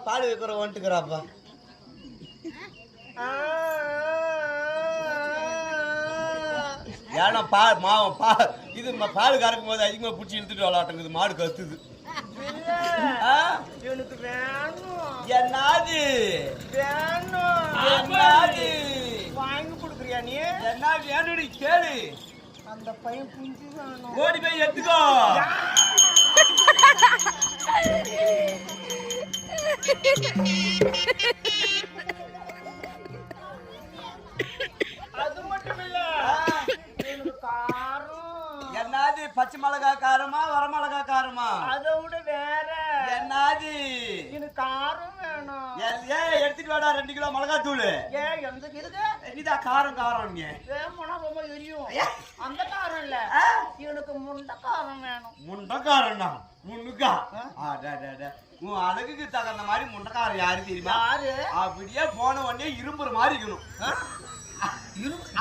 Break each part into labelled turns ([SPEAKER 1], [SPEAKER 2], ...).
[SPEAKER 1] பால் வைக்கிற வந்துட்டுக்கிறாப்பா. ஏன்னா இது பால் கறக்கும் போது அதிகமா பிடிச்சி இழுத்துட்டு விளாட்டுங்குது. மாடு கத்துது.
[SPEAKER 2] எனக்கு வேணும்.
[SPEAKER 1] என்னது
[SPEAKER 2] வேணும்?
[SPEAKER 1] என்னது
[SPEAKER 2] வாங்கி கொடுக்குறியா நீ?
[SPEAKER 1] என்ன வேணும்னு கேளு.
[SPEAKER 2] அந்த பையன் புரிஞ்சு வேணும்.
[SPEAKER 1] ஓடி போய் எடுத்துக்கோ.
[SPEAKER 2] அது மட்டும் இல்ல, காரம்.
[SPEAKER 1] என்னது பச்சை மிளகா காரமா வரமிளகா காரமா?
[SPEAKER 2] அதை விட வேற.
[SPEAKER 1] என்னது
[SPEAKER 2] எனக்கு காரம் வேணும்.
[SPEAKER 1] எடுத்துட்டு வாடா 2 கிலோ மிளகாத்தூள்.
[SPEAKER 2] எந்த இருக்கு?
[SPEAKER 1] இதான் காரம் காரம்.
[SPEAKER 2] வேணும்னா ரொம்ப எரியும். அந்த காரம் இல்ல, எனக்கு முண்டை காரம் வேணும்.
[SPEAKER 1] முண்டைக்காரன்னா முன்னுக்கா? உன் அழகுக்கு தகுந்த மாதிரி முண்டைக்காரன் யாரு தெரியுமா? அப்படியே போன உடனே இரும்புற மாதிரி இருக்கணும்.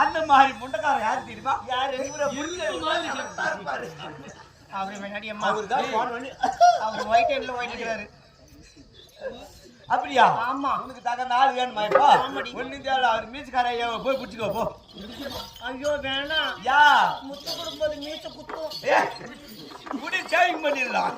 [SPEAKER 1] அந்த மாதிரி முண்டைக்காரன் யாரு தெரியுமா?
[SPEAKER 2] யாரு? அவர் ஒயிட் டைம்ல ஓடிக்கிறாரு.
[SPEAKER 1] அப்படியா?
[SPEAKER 2] ஆமா.
[SPEAKER 1] உனக்கு தகுந்த ஆள் வேணுமா? இப்போ ஒண்ணு தேவை. அவர் மீச்சுக்காரையா போய் பிடிச்சிக்கோ போ.
[SPEAKER 2] ஐயோ வேணாம்.
[SPEAKER 1] யா
[SPEAKER 2] முத்து கொடுக்கும்போது மீச்ச குத்தும்.
[SPEAKER 1] முடி சேவிங் பண்ணிடலாம்.